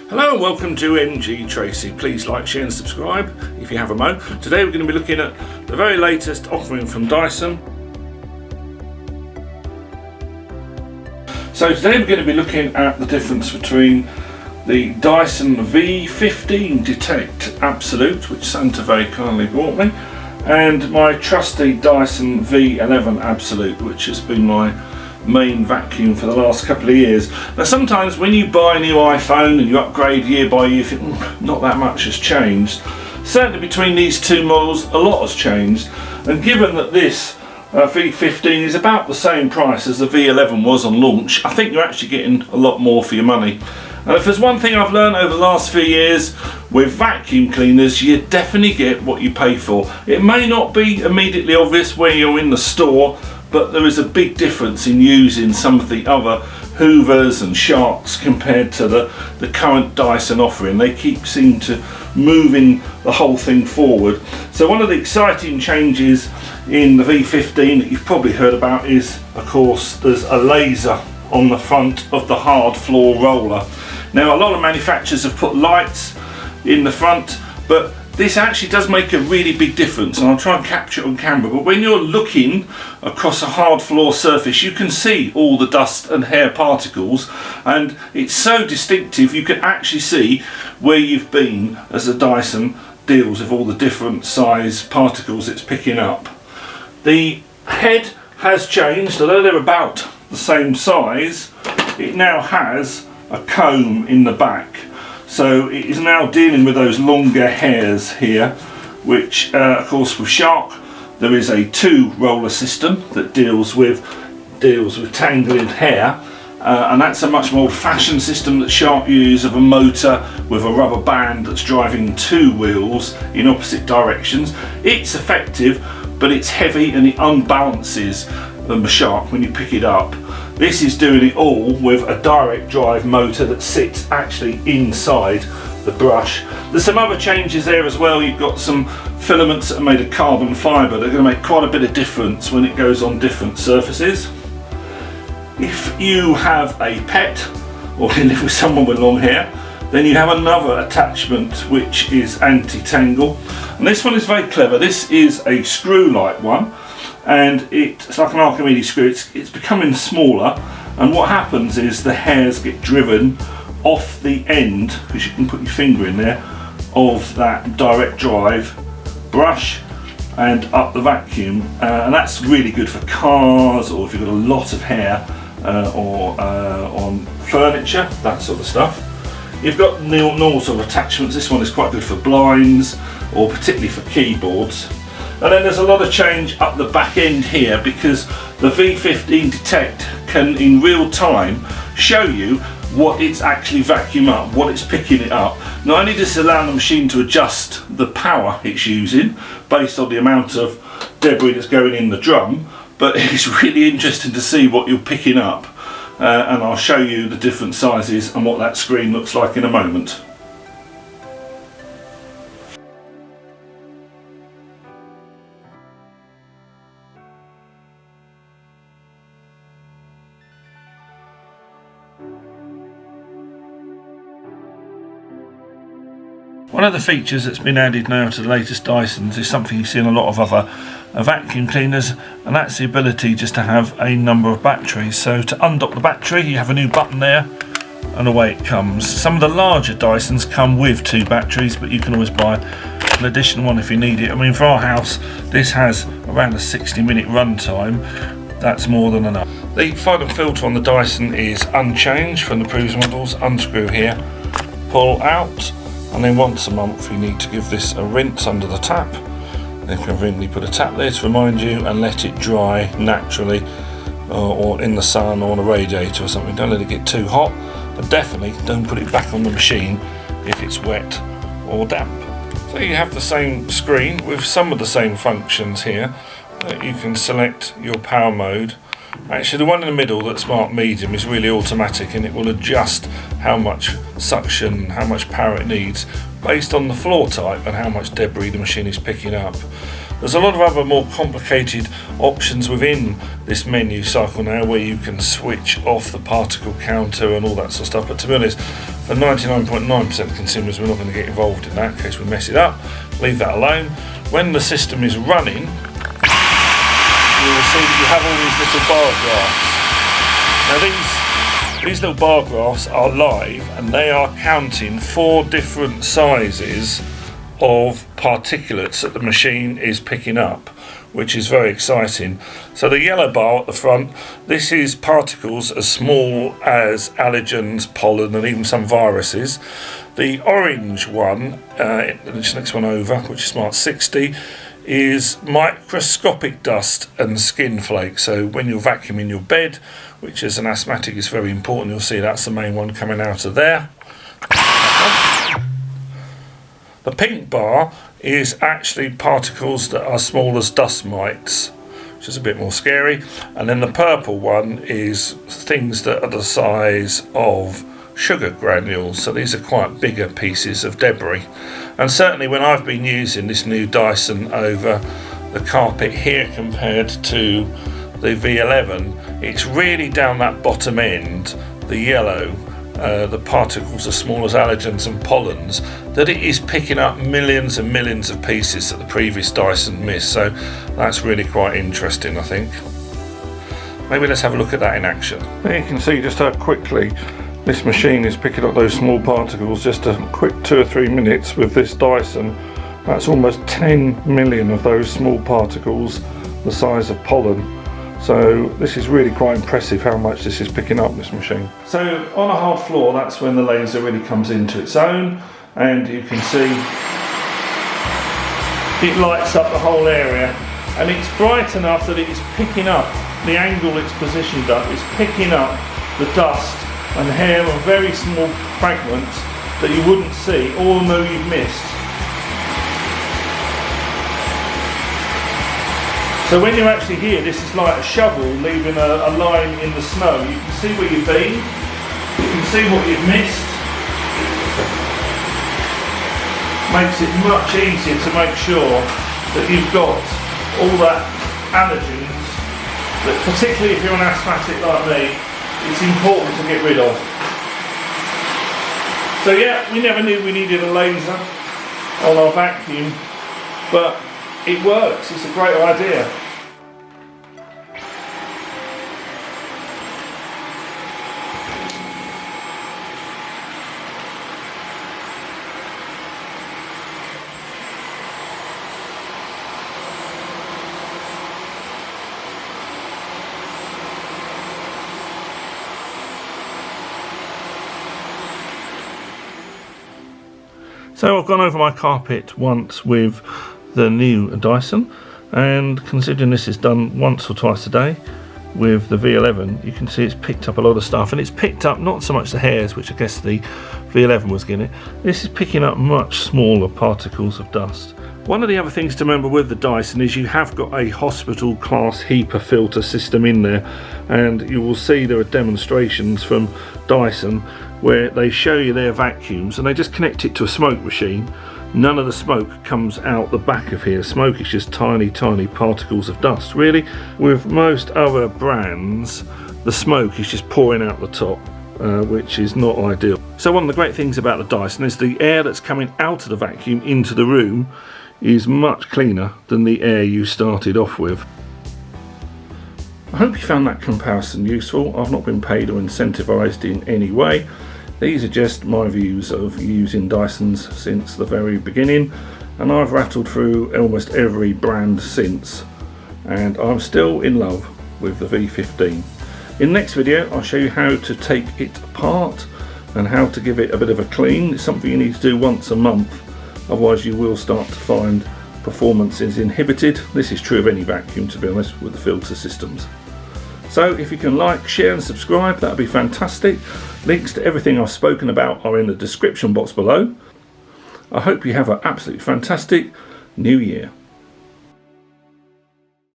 Hello and welcome to MG Tracy. Please like, share and subscribe if you have a mo. Today we're going to be looking at the very latest offering from Dyson. So today we're going to be looking at the difference between the Dyson V15 Detect Absolute, which Santa very kindly brought me, and my trusty Dyson V11 Absolute, which has been my main vacuum for the last couple of years. Now sometimes when you buy a new iPhone and you upgrade year by year, you think not that much has changed. Certainly between these two models a lot has changed, and given that this V15 is about the same price as the V11 was on launch, I think you're actually getting a lot more for your money. And if there's one thing I've learned over the last few years with vacuum cleaners, you definitely get what you pay for. It may not be immediately obvious when you're in the store, but there is a big difference in using some of the other Hoovers and Sharks compared to the current Dyson offering. They seem to moving the whole thing forward. So one of the exciting changes in the V15 that you've probably heard about is, of course, there's a laser on the front of the hard floor roller. Now a lot of manufacturers have put lights in the front, but this actually does make a really big difference, and I'll try and capture it on camera. But when you're looking across a hard floor surface, you can see all the dust and hair particles, and it's so distinctive you can actually see where you've been as the Dyson deals with all the different size particles it's picking up. The head has changed. Although they're about the same size, it now has a comb in the back. So it is now dealing with those longer hairs here, which of course with Shark there is a 2-roller system that deals with tangling hair, and that's a much more old-fashioned system that Shark use of a motor with a rubber band that's driving 2 wheels in opposite directions. It's effective, but it's heavy and it unbalances the Shark when you pick it up. This is doing it all with a direct drive motor that sits actually inside the brush. There's some other changes there as well. You've got some filaments that are made of carbon fibre. They're going to make quite a bit of difference when it goes on different surfaces. If you have a pet or you live with someone with long hair, then you have another attachment which is anti-tangle, and this one is very clever. This is a screw-like one, and it's like an Archimedes screw. It's becoming smaller, and what happens is the hairs get driven off the end, because you can put your finger in there, of that direct drive brush and up the vacuum, and that's really good for cars, or if you've got a lot of hair, or on furniture, that sort of stuff. You've got normal sort of attachments. This one is quite good for blinds, or particularly for keyboards. And then there's a lot of change up the back end here, because the V15 Detect can in real time show you what it's actually vacuuming up, what it's picking it up. Not only does it allow the machine to adjust the power it's using based on the amount of debris that's going in the drum, but it's really interesting to see what you're picking up. And I'll show you the different sizes and what that screen looks like in a moment. One of the features that's been added now to the latest Dysons is something you see in a lot of other vacuum cleaners, and that's the ability just to have a number of batteries. So to undock the battery, you have a new button there, and away it comes. Some of the larger Dysons come with 2 batteries, but you can always buy an additional one if you need it. I mean, for our house, this has around a 60-minute run time. That's more than enough. The final filter on the Dyson is unchanged from the previous models. Unscrew here, pull out, and then once a month you need to give this a rinse under the tap. Then conveniently put a tap there to remind you, and let it dry naturally, or in the sun or on a radiator or something. Don't let it get too hot, but definitely don't put it back on the machine if it's wet or damp. So you have the same screen with some of the same functions here. You can select your power mode. Actually, the one in the middle, that Smart Medium, is really automatic, and it will adjust how much suction, how much power it needs based on the floor type and how much debris the machine is picking up. There's a lot of other more complicated options within this menu cycle now, where you can switch off the particle counter and all that sort of stuff, but to be honest, for 99.9% of consumers, we're not going to get involved in that in case we mess it up. Leave that alone. When the system is running, you will see that you have all these little bar graphs. Now these little bar graphs are live, and they are counting 4 different sizes of particulates that the machine is picking up, which is very exciting. So the yellow bar at the front, this is particles as small as allergens, pollen, and even some viruses. The orange one, this next one over, which is marked 60, is microscopic dust and skin flakes. So when you're vacuuming your bed, which as an asthmatic is very important, you'll see that's the main one coming out of there. The pink bar is actually particles that are small as dust mites, which is a bit more scary. And then the purple one is things that are the size of sugar granules. So these are quite bigger pieces of debris. And certainly when I've been using this new Dyson over the carpet here compared to the V11, it's really down that bottom end, the yellow, the particles as small as allergens and pollens, that it is picking up millions and millions of pieces that the previous Dyson missed. So that's really quite interesting, I think. Maybe let's have a look at that in action. There you can see just how quickly this machine is picking up those small particles. Just a quick 2 or 3 minutes with this Dyson. That's almost 10 million of those small particles, the size of pollen. So this is really quite impressive how much this is picking up, this machine. So on a hard floor, that's when the laser really comes into its own, and you can see it lights up the whole area, and it's bright enough that it's picking up the angle it's positioned up. It's picking up the dust and hair and very small fragments that you wouldn't see or know you've missed. So when you're actually here, this is like a shovel leaving a line in the snow. You can see where you've been, you can see what you've missed. Makes it much easier to make sure that you've got all that allergens that, particularly if you're an asthmatic like me, it's important to get rid of. So yeah, we never knew we needed a laser on our vacuum, but it works. It's a great idea. So I've gone over my carpet once with the new Dyson, and considering this is done once or twice a day with the V11, you can see it's picked up a lot of stuff, and it's picked up not so much the hairs, which I guess the V11 was getting. This is picking up much smaller particles of dust. One of the other things to remember with the Dyson is you have got a hospital class HEPA filter system in there, and you will see there are demonstrations from Dyson where they show you their vacuums and they just connect it to a smoke machine. None of the smoke comes out the back of here. Smoke is just tiny particles of dust. Really, with most other brands, the smoke is just pouring out the top, which is not ideal. So one of the great things about the Dyson is the air that's coming out of the vacuum into the room is much cleaner than the air you started off with. I hope you found that comparison useful. I've not been paid or incentivised in any way. These are just my views of using Dysons since the very beginning, and I've rattled through almost every brand since, and I'm still in love with the V15. In the next video I'll show you how to take it apart and how to give it a bit of a clean. It's something you need to do once a month, otherwise you will start to find performance is inhibited. This is true of any vacuum, to be honest, with the filter systems. So if you can like, share and subscribe, that would be fantastic. Links to everything I've spoken about are in the description box below. I hope you have an absolutely fantastic new year.